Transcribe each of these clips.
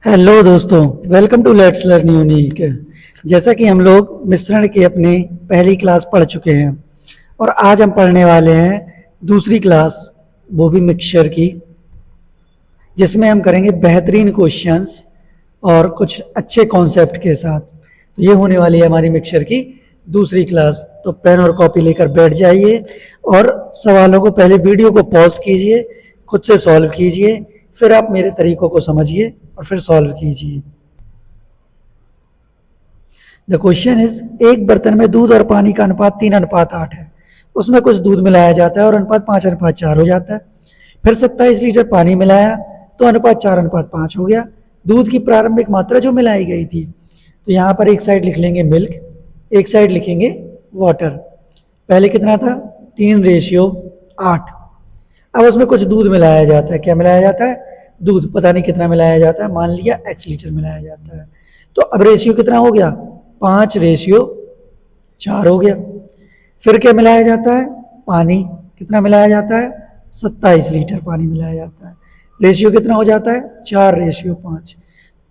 Hello दोस्तों, welcome to let's learn unique. जैसा कि हम लोग मिश्रण की अपनी पहली क्लास पढ़ चुके हैं और आज हम पढ़ने वाले हैं दूसरी क्लास, वो भी मिक्सचर की, जिसमें हम करेंगे बेहतरीन क्वेश्चंस और कुछ अच्छे कॉन्सेप्ट के साथ। तो ये होने वाली है हमारी मिक्सचर की दूसरी क्लास। तो पेन और कॉपी लेकर बैठ जाइए और सवालों को पहले वीडियो को पॉज कीजिए, खुद से सॉल्व कीजिए, फिर आप मेरे तरीकों को समझिए और फिर सॉल्व कीजिए। द क्वेश्चन इज, एक बर्तन में दूध और पानी का अनुपात 3:8 है। उसमें कुछ दूध मिलाया जाता है और अनुपात 5:4 हो जाता है। फिर 27 लीटर पानी मिलाया तो अनुपात 4:5 हो गया। दूध की प्रारंभिक मात्रा जो मिलाई गई थी, तो यहाँ पर एक साइड लिख लेंगे मिल्क, एक साइड लिखेंगे वाटर। पहले कितना था? 3:8। अब उसमें कुछ दूध मिलाया जाता है। क्या मिलाया जाता है? दूध। पता नहीं कितना मिलाया जाता है, मान लिया x लीटर मिलाया जाता है। तो अब रेशियो कितना हो गया? 5:4 हो गया। फिर क्या मिलाया जाता है? पानी। कितना मिलाया जाता है? 27 लीटर पानी मिलाया जाता है। रेशियो कितना हो जाता है? 4:5।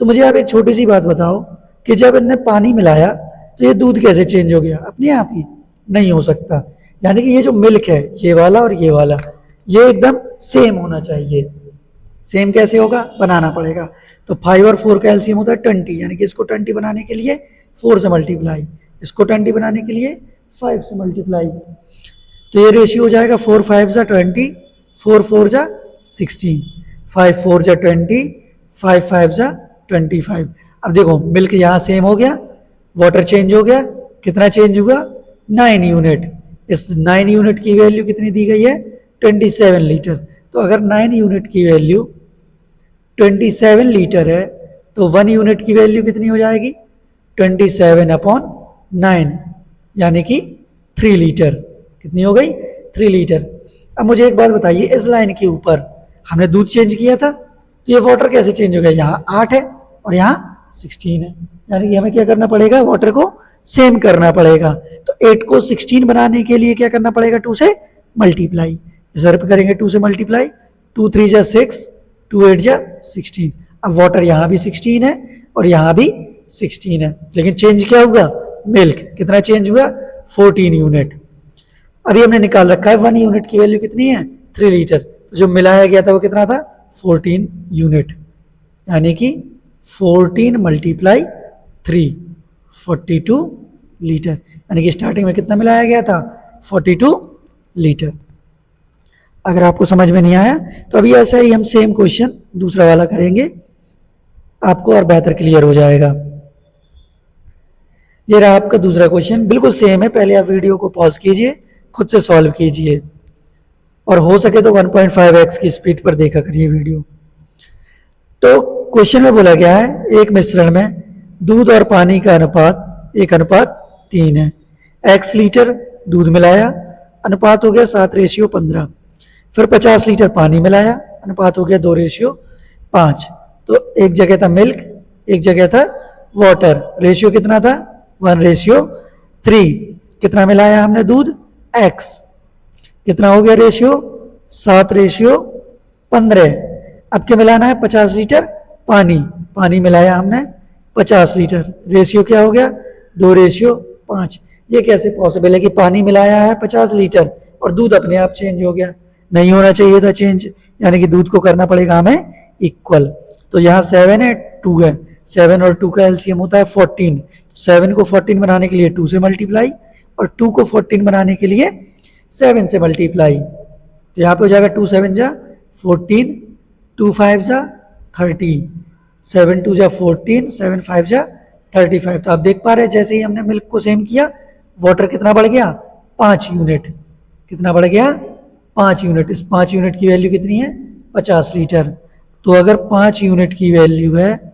तो मुझे आप एक छोटी सी बात बताओ कि जब इनने पानी मिलाया तो ये दूध कैसे चेंज हो गया? अपने आप ही नहीं हो सकता। यानी कि ये जो मिल्क है, ये वाला और ये वाला, ये एकदम सेम होना चाहिए। सेम कैसे होगा? बनाना पड़ेगा। तो 5 और 4 का एलसीएम होता है 20, यानी कि इसको 20 बनाने के लिए 4 से मल्टीप्लाई, इसको 20 बनाने के लिए 5 से मल्टीप्लाई। तो ये रेशियो हो जाएगा 4 5 जा 20, 4 4 जा 16, 5 4 जा 20, 5 5 जा 25। अब देखो मिल्क यहाँ सेम हो गया, वाटर चेंज हो गया। कितना चेंज हुआ? 9 यूनिट। इस 9 यूनिट की वैल्यू कितनी दी गई है? 27 लीटर। तो अगर 9 यूनिट की वैल्यू 27 लीटर है तो 1 यूनिट की वैल्यू कितनी हो जाएगी? 27/9, यानी कि 3 लीटर। कितनी हो गई? 3 लीटर। अब मुझे एक बात बताइए, इस लाइन के ऊपर हमने दूध चेंज किया था, तो ये वाटर कैसे चेंज हो गया? यहाँ 8 है और यहाँ 16 है, यानी कि हमें क्या करना पड़ेगा? वाटर को सेम करना पड़ेगा। तो 8 को 16 बनाने के लिए क्या करना पड़ेगा? 2 से मल्टीप्लाई। इधर पे करेंगे 2 से मल्टीप्लाई, 2 3 जा 6, 2 8 जा 16। अब वाटर यहाँ भी 16 है और यहाँ भी 16 है, लेकिन चेंज क्या हुआ? मिल्क। कितना चेंज हुआ? 14 यूनिट। अभी हमने निकाल रखा है 1 यूनिट की वैल्यू कितनी है? 3 लीटर। तो जो मिलाया गया था वो कितना था? 14 यूनिट, यानी कि 14 मल्टीप्लाई 3, 42 लीटर। यानी कि स्टार्टिंग में कितना मिलाया गया था? 42 लीटर। अगर आपको समझ में नहीं आया तो अभी ऐसा ही हम सेम क्वेश्चन दूसरा वाला करेंगे, आपको और बेहतर क्लियर हो जाएगा। ये रहा आपका दूसरा क्वेश्चन, बिल्कुल सेम है। पहले आप वीडियो को पॉज कीजिए, खुद से सॉल्व कीजिए और हो सके तो 1.5x की स्पीड पर देखा करिए वीडियो। तो क्वेश्चन में बोला गया है, एक मिश्रण में दूध और पानी का अनुपात 1:3 है। x लीटर दूध मिलाया, अनुपात हो गया 7:15। फिर 50 लीटर पानी मिलाया, अनुपात हो गया 2:5। तो एक जगह था मिल्क, एक जगह था वाटर। रेशियो कितना था? 1:3। कितना मिलाया हमने दूध? x। कितना हो गया रेशियो? 7:15। अब क्या मिलाना है? 50 लीटर पानी। पानी मिलाया हमने 50 लीटर। रेशियो क्या हो गया? 2:5। ये कैसे पॉसिबल है कि पानी मिलाया है 50 लीटर और दूध अपने आप चेंज हो गया? नहीं होना चाहिए था चेंज, यानी कि दूध को करना पड़ेगा हमें इक्वल। तो यहाँ 7 है, 2 है। 7 और 2 का एलसीएम होता है 14। 7 को 14 बनाने के लिए 2 से मल्टीप्लाई और 2 को 14 बनाने के लिए 7 से मल्टीप्लाई। तो यहाँ पे हो जाएगा 2 7 जा 14, 2 5 जा 30, 7 2 जा 14, 7 5 जा 35। तो आप देख पा रहे हैं जैसे ही हमने मिल्क को सेम किया, वाटर कितना बढ़ गया? 5 यूनिट। कितना बढ़ गया? 5 यूनिट। इस 5 यूनिट की वैल्यू कितनी है? 50 लीटर। तो अगर 5 यूनिट की वैल्यू है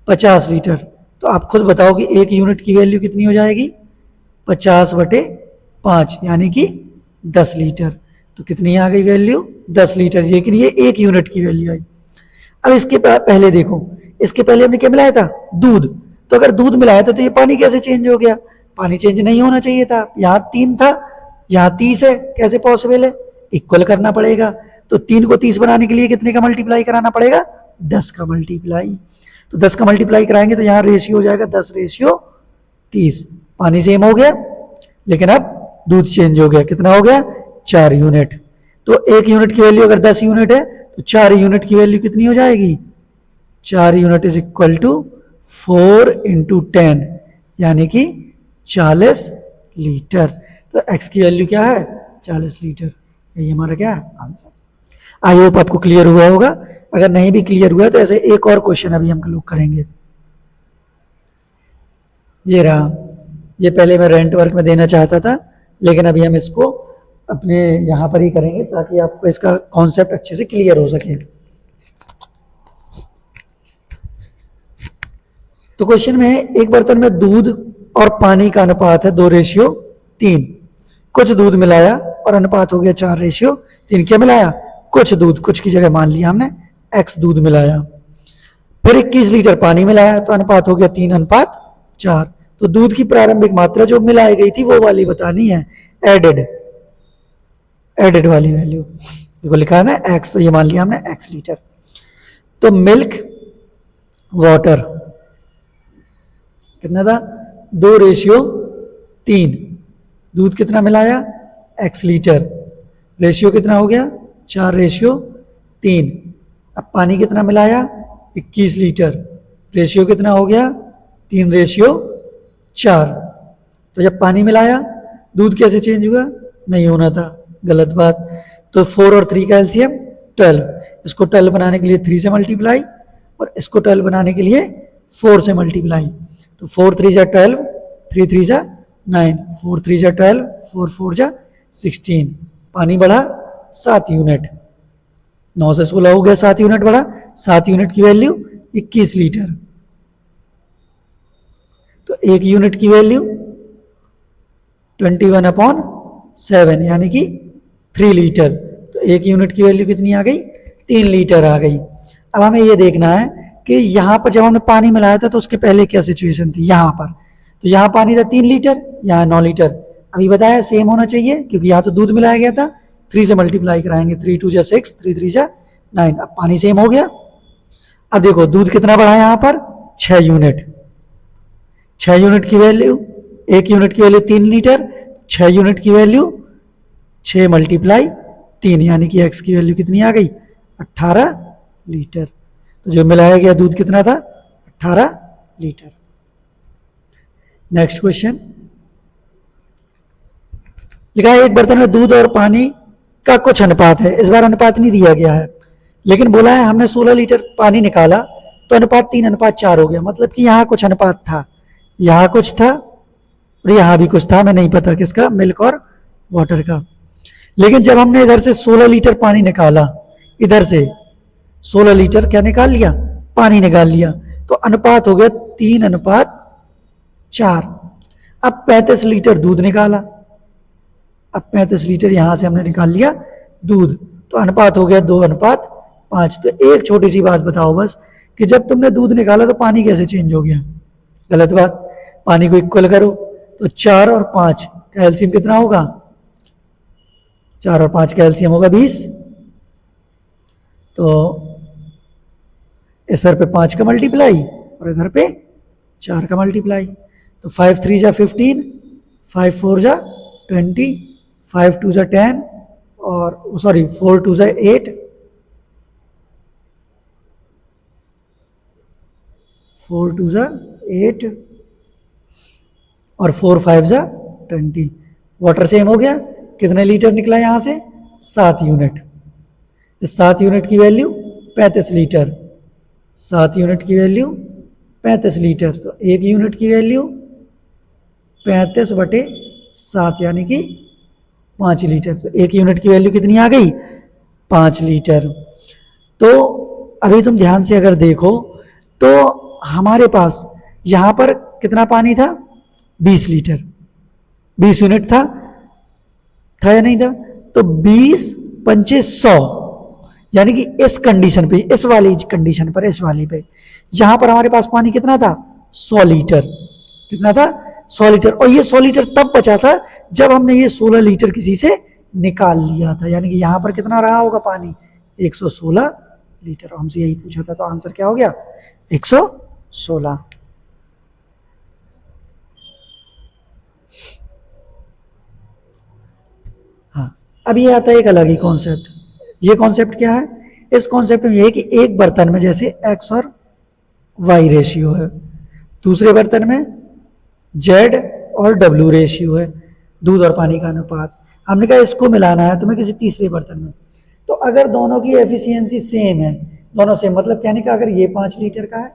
50 लीटर, तो आप खुद बताओ कि 1 यूनिट की वैल्यू कितनी हो जाएगी? 50/5, यानी कि 10 लीटर। तो कितनी आ गई वैल्यू? 10 लीटर। लेकिन ये 1 यूनिट की वैल्यू आई। अब इसके पहले देखो, इसके पहले हमने क्या मिलाया था? दूध। तो अगर दूध मिलाया था तो ये पानी कैसे चेंज हो गया? पानी चेंज नहीं होना चाहिए था। यहाँ 3 था, यहाँ 30 है, कैसे पॉसिबल है? इक्वल करना पड़ेगा। तो 3 को 30 बनाने के लिए कितने का मल्टीप्लाई कराना पड़ेगा? 10 का मल्टीप्लाई। तो 10 का मल्टीप्लाई कराएंगे तो यहाँ रेशियो हो जाएगा 10:30। पानी सेम हो गया, लेकिन अब दूध चेंज हो गया। कितना हो गया? 4 यूनिट। तो 1 यूनिट की वैल्यू अगर 10 यूनिट है तो 4 यूनिट की वैल्यू कितनी हो जाएगी? 4 unit is equal to 4 into 10, यानी कि 40 लीटर। तो x की वैल्यू क्या है? 40 लीटर। यही हमारा क्या है? आंसर। आई होप आपको क्लियर हुआ होगा। अगर नहीं भी क्लियर हुआ तो ऐसे एक और क्वेश्चन अभी हम लोग करेंगे। ये रहा, ये पहले मैं रेंट वर्क में देना चाहता था, लेकिन अभी हम इसको अपने यहाँ पर ही करेंगे ताकि आपको इसका कॉन्सेप्ट अच्छे से क्लियर हो सके। तो क्वेश्चन में है, एक बर्तन में दूध और पानी का अनुपात है 2:3। कुछ दूध मिलाया और अनुपात हो गया 4:3। क्या मिलाया? कुछ दूध, कुछ की जगह मान लिया हमने x दूध मिलाया। फिर 21 लीटर पानी मिलाया तो अनुपात हो गया 3:4। तो दूध की प्रारंभिक मात्रा जो मिलाई गई थी वो वाली बतानी है, एडेड वाली वैल्यू। देखो लिखा है ना x, तो ये मान लिया हमने x लीटर। तो मिल्क वाटर कितना था? 2:3। दूध कितना मिलाया? x litre. रेशियो कितना हो गया? 4:3। अब पानी कितना मिलाया? 21 लीटर। रेशियो कितना हो गया? 3:4। तो जब पानी मिलाया दूध कैसे चेंज हुआ? नहीं होना था, गलत बात। तो 4 और 3 का एलसीएम 12। इसको 12 बनाने के लिए 3 से मल्टीप्लाई और इसको 12 बनाने के लिए 4 से मल्टीप्लाई। तो 4 3 जा 12, 3 3 जा 9, 4 3 जा 12, 4 4 जा 16। पानी बढ़ा 7 यूनिट, 9 से 16 हो गया, 7 यूनिट बढ़ा। 7 यूनिट की वैल्यू 21 लीटर। तो 1 यूनिट की वैल्यू 21/7, यानी कि 3 लीटर। तो 1 यूनिट की वैल्यू कितनी आ गई? 3 लीटर आ गई। अब हमें ये देखना है कि यहाँ पर जब हमने पानी मिलाया था तो उसके पहले क्या सिचुएशन थी यहाँ पर। तो यहाँ पानी था 3 लीटर, यहाँ 9 लीटर। अभी बताया सेम होना चाहिए क्योंकि यहाँ तो दूध मिलाया गया था। 3 से मल्टीप्लाई कराएंगे, 3 2 जा 6, 3 3 जा 9। अब पानी सेम हो गया। अब देखो दूध कितना बढ़ा यहाँ पर? 6 यूनिट। 6 यूनिट की वैल्यू, 1 यूनिट की वैल्यू 3 लीटर, 6 यूनिट की वैल्यू 6 × 3, यानी कि x की वैल्यू कितनी आ गई? 18 लीटर। तो जो मिलाया गया दूध कितना था? 18 लीटर। नेक्स्ट क्वेश्चन लिखा है, एक बर्तन में दूध और पानी का कुछ अनुपात है। इस बार अनुपात नहीं दिया गया है, लेकिन बोला है हमने 16 लीटर पानी निकाला तो अनुपात 3:4 हो गया। मतलब कि यहाँ कुछ अनुपात था, यहाँ कुछ था और यहाँ भी कुछ था, हमें नहीं पता किसका, मिल्क और वाटर का। लेकिन जब हमने इधर से 16 लीटर पानी निकाला, इधर से 16 लीटर क्या निकाल लिया? पानी निकाल लिया। तो अनुपात हो गया 3:4। अब 35 लीटर दूध निकाला। अब 35 लीटर यहां से हमने निकाल लिया दूध, तो अनुपात हो गया 2:5। तो एक छोटी सी बात बताओ बस कि जब तुमने दूध निकाला तो पानी कैसे चेंज हो गया? गलत बात। पानी को इक्वल करो तो 4 और 5 का एलसीएम कितना होगा? 4 और 5 का एलसीएम होगा 20। तो इधर पे 5 का मल्टीप्लाई और इधर पे 4 का मल्टीप्लाई। तो 5 3 जा 15, 5 4 जा 20, 5 2 जा 10 और सॉरी 4 2 जा 8, 4 2 जा 8 और 4 5 जा 20। वाटर सेम हो गया। कितने लीटर निकला यहाँ से? 7 यूनिट। इस 7 यूनिट की वैल्यू 35 लीटर। 7 यूनिट की वैल्यू 35 लीटर। तो 1 यूनिट की वैल्यू 35/7, यानी कि 5 लीटर। तो 1 यूनिट की वैल्यू कितनी आ गई? 5 लीटर। तो अभी तुम ध्यान से अगर देखो तो हमारे पास यहाँ पर कितना पानी था? 20 लीटर। 20 यूनिट था या नहीं था? तो 20 पंचे 100, यानी कि इस कंडीशन पे, इस वाली कंडीशन पर, इस वाली पे यहां पर हमारे पास पानी कितना था? 100 लीटर। कितना था? 100 लीटर। और ये 100 लीटर तब बचा था जब हमने ये 16 लीटर किसी से निकाल लिया था, यानी कि यहां पर कितना रहा होगा पानी? 116 लीटर। हमसे यही पूछा था, तो आंसर क्या हो गया 116। हाँ, अब ये आता है एक अलग ही कॉन्सेप्ट। ये कॉन्सेप्ट क्या है? इस कॉन्सेप्ट में ये है कि एक बर्तन में जैसे एक्स और वाई रेशियो है, दूसरे बर्तन में जेड और डब्ल्यू रेशियो है, दूध और पानी का अनुपात। हमने कहा इसको मिलाना है तुम्हें किसी तीसरे बर्तन में। तो अगर दोनों की एफिशिएंसी सेम है, दोनों सेम मतलब कहने का अगर ये 5 लीटर का है,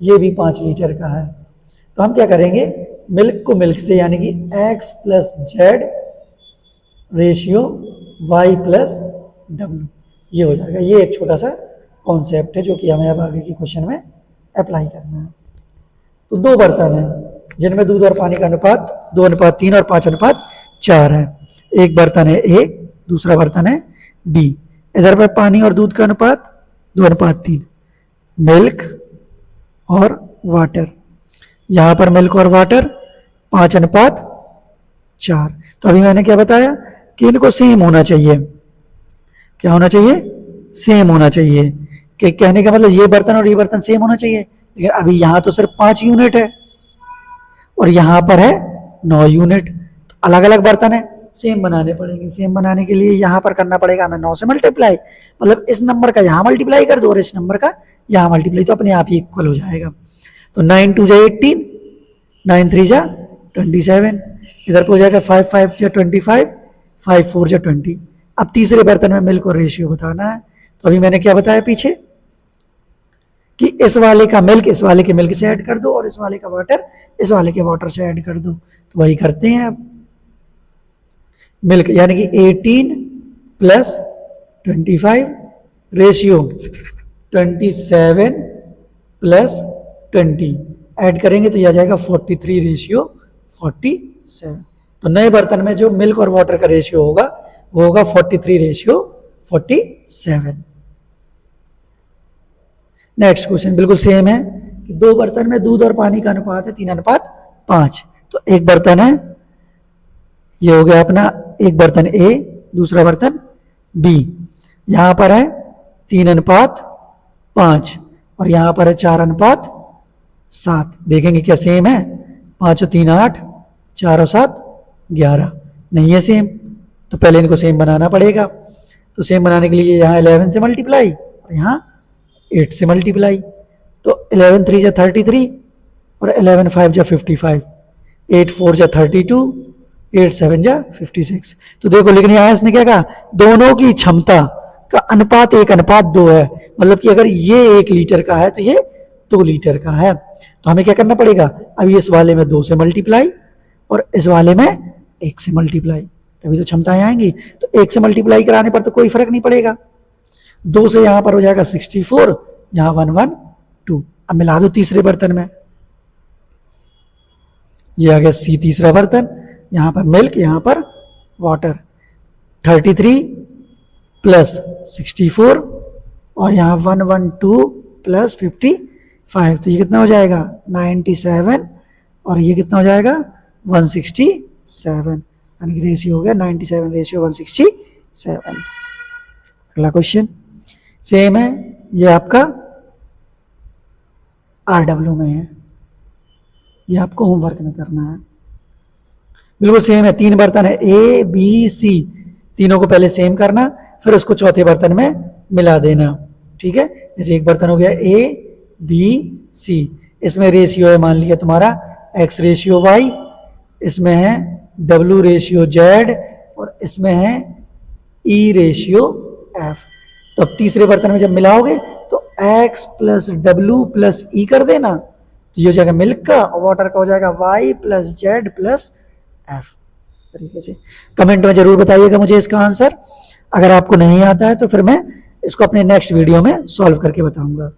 ये भी 5 लीटर का है, तो हम क्या करेंगे, मिल्क को मिल्क से यानी कि X plus Z ratio Y plus W, ये हो जाएगा। ये एक छोटा सा कॉन्सेप्ट है जो कि हमें अब आगे की क्वेश्चन में अप्लाई करना है। तो दो बर्तन हैं जिनमें दूध और पानी का अनुपात 2:3 और 5:4 है। एक बर्तन है ए, दूसरा बर्तन है बी। इधर पे पानी और दूध का अनुपात 2:3, मिल्क और वाटर। यहां पर मिल्क और वाटर 5:4। तो अभी मैंने क्या बताया कि इनको सेम होना चाहिए। क्या होना चाहिए? सेम होना चाहिए। कि कहने का मतलब ये बर्तन और ये बर्तन सेम होना चाहिए, लेकिन अभी यहां तो सिर्फ 5 यूनिट है और यहां पर है 9 यूनिट। तो अलग अलग बर्तन है, सेम बनाने पड़ेंगे। सेम बनाने के लिए यहां पर करना पड़ेगा हमें 9 से मल्टीप्लाई, मतलब इस नंबर का यहां मल्टीप्लाई कर दो और इस नंबर का यहां मल्टीप्लाई, तो अपने आप ही इक्वल हो जाएगा। तो 9 2 जा 18, 9 3 जा 27, इधर पे हो जाएगा 5 5 जा 25, 5 4 जा 20। अब तीसरे बर्तन में मिल्क और रेशियो बताना है। तो अभी मैंने क्या बताया पीछे कि इस वाले का मिल्क इस वाले के मिल्क से ऐड कर दो और इस वाले का वाटर इस वाले के वाटर से ऐड कर दो। तो वही करते हैं अब। मिल्क यानी कि 18 प्लस 25 रेशियो 27 प्लस 20 ऐड करेंगे तो यह आ जाएगा 43 रेशियो 47। तो नए बर्तन में जो मिल्क और वाटर का रेशियो होगा वो होगा 43 रेशियो 47। नेक्स्ट क्वेश्चन बिल्कुल सेम है कि दो बर्तन में दूध और पानी का अनुपात है 3:5। तो एक बर्तन है, ये हो गया अपना एक बर्तन ए, दूसरा बर्तन बी। यहां पर है 3:5 और यहां पर है 4:7। देखेंगे क्या सेम है? 5 और 3 8, 4 और 7 11। नहीं है सेम, तो पहले इनको सेम बनाना पड़ेगा। तो सेम बनाने के लिए यहाँ 11 से मल्टीप्लाई और यहाँ 8 से मल्टीप्लाई। तो 11 3 जा 33 और 11 5 जा 55, 8 4 जा 32, 8 7 जा 56। तो देखो लेकिन यहाँ इसने क्या कहा, दोनों की क्षमता का अनुपात 1:2 है। मतलब कि अगर ये 1 लीटर का है तो ये 2 लीटर का है। तो हमें क्या करना पड़ेगा, अभी इस वाले में 2 से मल्टीप्लाई और इस वाले में 1 से मल्टीप्लाई, तभी तो क्षमताएं आएंगी। तो 1 से मल्टीप्लाई कराने पर तो कोई फर्क नहीं पड़ेगा। 2 से यहां पर हो जाएगा 64, यहां 112। अब मिला दो तीसरे बर्तन में, ये आ गया सी तीसरा बर्तन। यहां पर मिल्क, यहां पर वाटर। 33 प्लस 64 और यहां 112 प्लस 55। तो ये कितना हो जाएगा 97 और ये कितना हो जाएगा 167। यानी कि रेशियो हो गया 97 रेशियो 167। अगला क्वेश्चन सेम है, ये आपका RW में है, ये आपको होमवर्क में करना है। बिल्कुल सेम है, 3 बर्तन है ए बी सी, तीनों को पहले सेम करना फिर उसको चौथे बर्तन में मिला देना। ठीक है, जैसे एक बर्तन हो गया ए बी सी, इसमें रेशियो है मान लिया तुम्हारा x रेशियो y, इसमें है W रेशियो z और इसमें है E रेशियो f। तो अब तीसरे बर्तन में जब मिलाओगे तो x प्लस डब्ल्यू प्लस ई कर देना, तो ये हो जाएगा मिल्क का, और वाटर का हो जाएगा y plus Z plus F. तरीके से कमेंट में जरूर बताइएगा मुझे इसका आंसर। अगर आपको नहीं आता है तो फिर मैं इसको अपने नेक्स्ट वीडियो में सॉल्व करके बताऊंगा।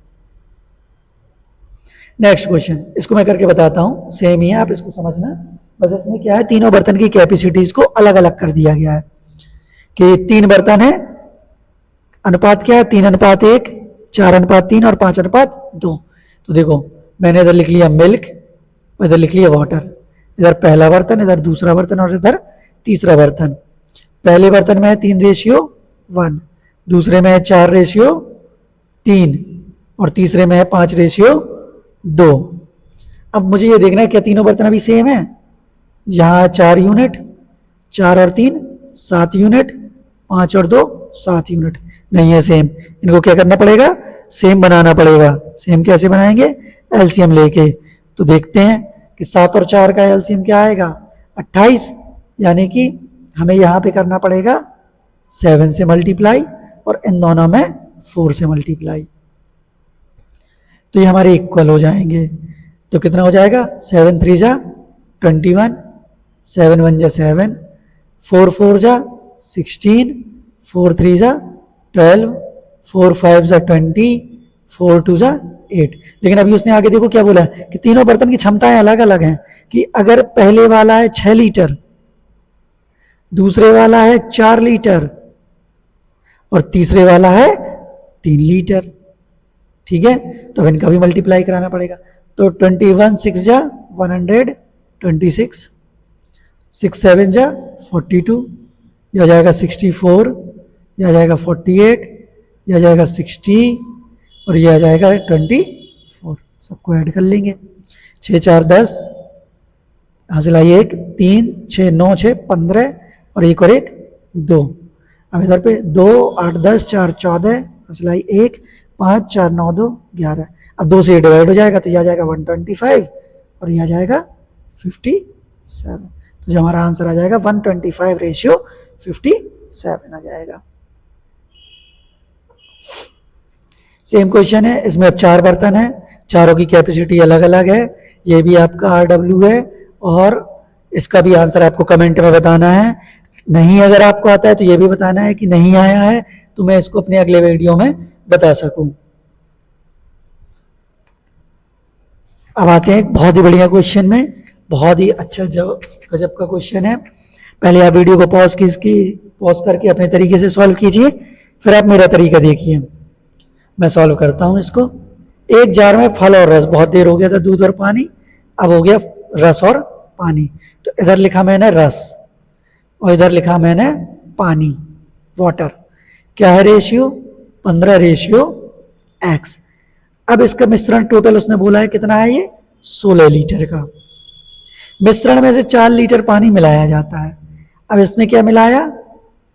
नेक्स्ट क्वेश्चन इसको मैं करके बताता हूं, सेम ही है, आप इसको समझना। बस इसमें क्या है, तीनों बर्तन की कैपेसिटीज को अलग अलग कर दिया गया है कि 3 बर्तन है, अनुपात क्या है 3:1, 4:3 और 5:2। तो देखो मैंने इधर लिख लिया मिल्क और इधर लिख लिया वाटर। इधर पहला बर्तन, इधर दूसरा बर्तन और इधर तीसरा बर्तन। पहले बर्तन में है 3 रेशियो 1, दूसरे में है 4 रेशियो 3 और तीसरे में है 5:2। अब मुझे ये देखना है क्या तीनों बर्तन अभी सेम है। यहाँ 4 यूनिट, 4 और 3 7 यूनिट, 5 और 2 7 यूनिट, नहीं है सेम। इनको क्या करना पड़ेगा, सेम बनाना पड़ेगा। सेम कैसे बनाएंगे, एलसीएम लेके। तो देखते हैं कि 7 और 4 का एलसीएम क्या आएगा, 28, यानी कि हमें यहाँ पे करना पड़ेगा 7 से मल्टीप्लाई और इन दोनों में 4 से मल्टीप्लाई, तो ये हमारे इक्वल हो जाएंगे। तो कितना हो जाएगा, 7 3 जा 21, 7 1 जा 7, 4 4 जा 16, 4 3 जा 12, 4 5 जा 20, 4 2 जा 8। लेकिन अभी उसने आगे देखो क्या बोला है कि तीनों बर्तन की क्षमताएं अलग अलग हैं, कि अगर पहले वाला है 6 लीटर, दूसरे वाला है 4 लीटर और तीसरे वाला है 3 लीटर, ठीक है। तो अब इनका भी मल्टीप्लाई कराना पड़ेगा। तो 21 6 जा 126, 6 7 जा 42, यह आ जाएगा 64, यह आ जाएगा 48, यह आ जाएगा 60 और यह आ जाएगा 24। सबको ऐड कर लेंगे। 6 4 10, हासिल आई 1, 3 6 9 6 15 और 1 और 1 2। अब इधर पे 2 8 10 4 14, हासिल आई 1, 5 4 9 2 11। अब 2 से ये डिवाइड हो जाएगा तो यह आ जाएगा 125 और यह आ जाएगा 57। तो जो हमारा आंसर आ जाएगा 125:57 आ जाएगा। सेम क्वेश्चन है, इसमें अब 4 बर्तन है, चारों की कैपेसिटी अलग अलग है। ये भी आपका RW है और इसका भी आंसर आपको कमेंट में बताना है। नहीं अगर आपको आता है तो ये भी बताना है कि नहीं आया है, तो मैं इसको अपने अगले वीडियो में बता सकूं। अब आते हैं एक बहुत ही बढ़िया क्वेश्चन में, बहुत ही अच्छा गजब का क्वेश्चन है। पहले आप वीडियो को पॉज करके अपने तरीके से सॉल्व कीजिए, फिर आप मेरा तरीका देखिए। मैं सॉल्व करता हूं इसको। एक जार में फल और रस, बहुत देर हो गया था दूध और पानी, अब हो गया रस और पानी। तो इधर लिखा मैंने रस और इधर लिखा मैंने पानी, वाटर। क्या है रेशियो, 15:x। अब इसका मिश्रण टोटल उसने बोला है कितना है, ये 16 लीटर का। मिश्रण में से 4 लीटर पानी मिलाया जाता है। अब इसने क्या मिलाया,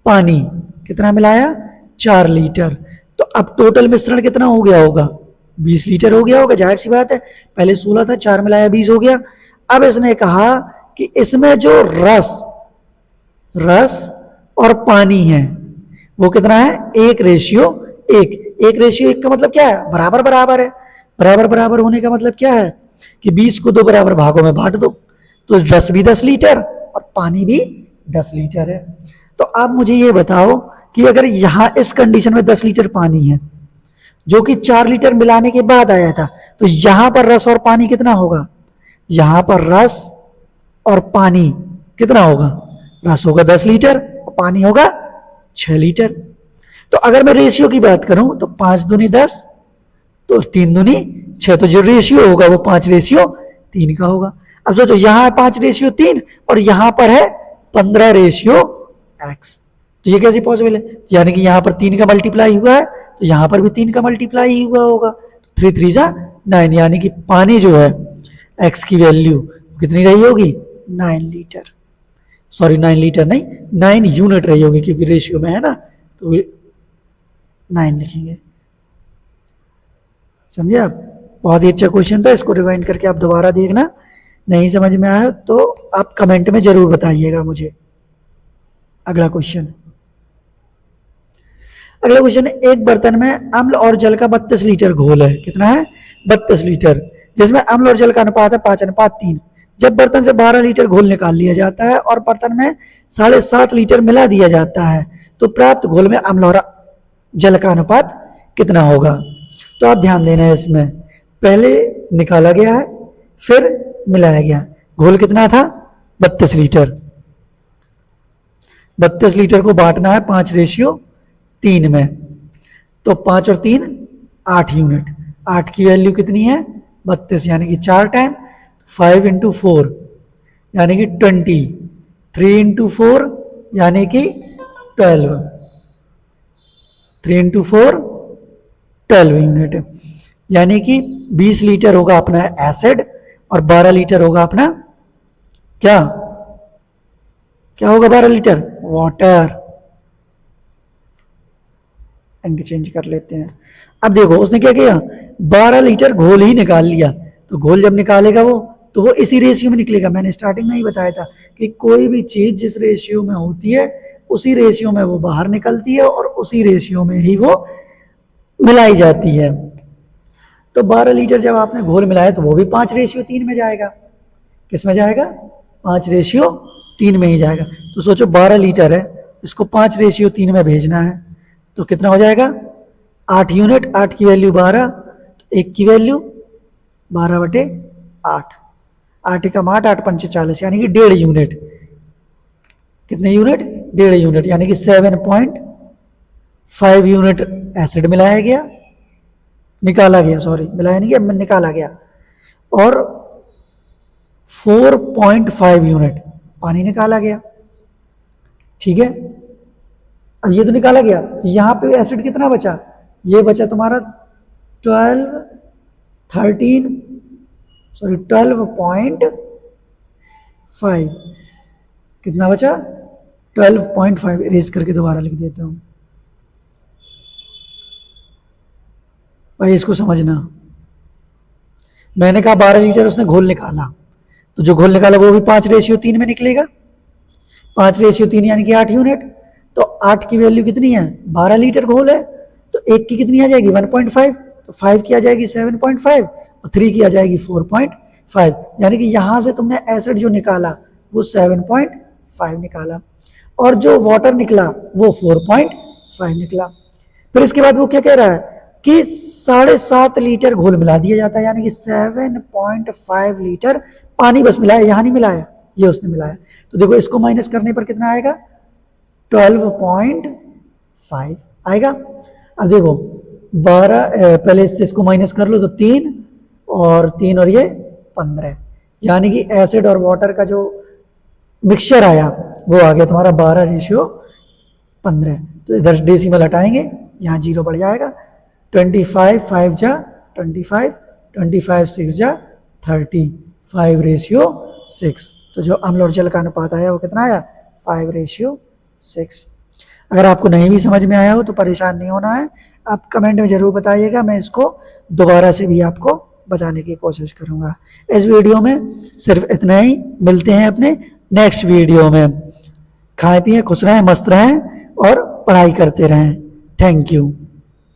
पानी कितना मिलाया, 4 लीटर। तो अब टोटल मिश्रण कितना हो गया होगा, 20 लीटर हो गया होगा, जाहिर सी बात है। पहले 16 था, 4 मिलाया 20 हो गया। अब इसने कहा कि इसमें जो रस और पानी है वो कितना है, 1:1। 1:1 का मतलब क्या है, बराबर बराबर है। बराबर बराबर होने का मतलब क्या है कि 20 को 2 बराबर भागों में बांट दो, तो रस भी 10 लीटर और पानी भी 10 लीटर है। तो आप मुझे ये बताओ कि अगर यहां इस कंडीशन में 10 लीटर पानी है जो कि 4 लीटर मिलाने के बाद आया था, तो यहां पर रस और पानी कितना होगा, यहां पर रस और पानी कितना होगा, रस होगा 10 लीटर और पानी होगा 6 लीटर। तो अगर मैं रेशियो की बात करूं तो 5 दूनी 10, तो 3 दूनी 6, तो जो रेशियो होगा वो 5:3 का होगा। अब सोचो यहां है 5:3 और यहां पर है 15:x। तो ये कैसे पॉसिबल है, यानी कि यहां पर 3 का मल्टीप्लाई हुआ है तो यहां पर भी 3 का मल्टीप्लाई ही हुआ होगा। 3 3 जा 9, यानी कि पानी जो है x की वैल्यू कितनी रही होगी, 9 लीटर। सॉरी 9 लीटर नहीं, 9 यूनिट रही होगी, क्योंकि रेशियो में है ना, तो 9 लिखेंगे। समझे आप, बहुत ही अच्छा क्वेश्चन था। इसको रिवाइंड करके आप दोबारा देखना, नहीं समझ में आया तो आप कमेंट में जरूर बताइएगा मुझे। अगला क्वेश्चन है, एक बर्तन में अम्ल और जल का 32 लीटर घोल है। कितना है, 32 लीटर, जिसमें अम्ल और जल का अनुपात है 5:3। जब बर्तन से 12 लीटर घोल निकाल लिया जाता है और बर्तन में 7.5 लीटर मिला दिया जाता है, तो प्राप्त घोल में अम्ल और जल का अनुपात कितना होगा। तो आप ध्यान देना है, इसमें पहले निकाला गया है फिर मिलाया गया। घोल कितना था, 32 लीटर। 32 लीटर को बांटना है 5:3 में, तो 5 और 3 8 यूनिट। 8 की वैल्यू कितनी है, 32, यानी कि 4 टाइम 5 × 4 यानी कि 20, 3 × 4 यानी कि 12, 3 × 4 12 यूनिट, यानी कि 20 लीटर होगा अपना एसिड और 12 लीटर होगा अपना क्या क्या होगा 12 लीटर वाटर। अंक चेंज कर लेते हैं। अब देखो उसने क्या किया, 12 लीटर घोल ही निकाल लिया, तो घोल जब निकालेगा वो तो वो इसी रेशियो में निकलेगा। मैंने स्टार्टिंग में ही बताया था कि कोई भी चीज जिस रेशियो में होती है उसी रेशियो में वो बाहर निकलती है और उसी रेशियो में ही वो मिलाई जाती है। तो 12 लीटर जब आपने घोल मिलाया तो वो भी 5:3 में जाएगा। किस में जाएगा? 5:3 में ही जाएगा। तो सोचो 12 लीटर है, इसको 5:3 में भेजना है तो कितना हो जाएगा? 8 यूनिट। 8 की वैल्यू 12, तो 1 की वैल्यू 12/8। 8 एकम 8, 8 पंचे 40, यानी कि 1.5 यूनिट। कितने यूनिट? 1.5 यूनिट, यानी कि 7.5 यूनिट एसिड मिलाया गया, निकाला गया, सॉरी मिलाया नहीं गया, निकाला गया, और 4.5 यूनिट पानी निकाला गया। ठीक है, अब ये तो निकाला गया, यहां पे एसिड कितना बचा? ये बचा तुम्हारा 12.5। कितना बचा? 12.5। इरेज करके दोबारा लिख देता हूं भाई, इसको समझना। मैंने कहा 12 लीटर उसने घोल निकाला, तो जो घोल निकाला वो भी 5:3 में निकलेगा। 5:3 यानी कि 8 यूनिट। तो 8 की वैल्यू कितनी है? 12 लीटर घोल है, तो 1 की कितनी आ जाएगी? 1.5। तो 5 की आ जाएगी 7.5 और 3 की आ जाएगी 4.5, यानी कि यहां से तुमने एसिड जो निकाला वो 7.5 निकाला और जो वाटर निकला वो 4.5 निकला। फिर इसके बाद वो क्या कह रहा है कि 7.5 लीटर घोल मिला दिया जाता है, यानी कि 7.5 लीटर पानी बस मिलाया, यहां नहीं मिलाया, ये उसने मिलाया। तो देखो इसको माइनस करने पर कितना आएगा? 12.5 आएगा। अब देखो 12, पहले इससे इसको माइनस कर लो तो 3 और ये 15, यानी कि एसिड और वाटर का जो मिक्सचर आया वो आ गया तुम्हारा 12:15। तो इधर डेसिमल हटाएंगे, यहाँ 0 बढ़ जाएगा। 25 5 जा 25, 25 6 जा 30, 5:6। तो जो अम्ल और जल का अनुपात आया वो कितना आया? 5:6। अगर आपको नहीं भी समझ में आया हो तो परेशान नहीं होना है, आप कमेंट में ज़रूर बताइएगा, मैं इसको दोबारा से भी आपको बताने की कोशिश करूँगा। इस वीडियो में सिर्फ इतना ही, मिलते हैं अपने नेक्स्ट वीडियो में। खाएं पिएं, खुश रहें, मस्त रहें और पढ़ाई करते रहें। Thank you.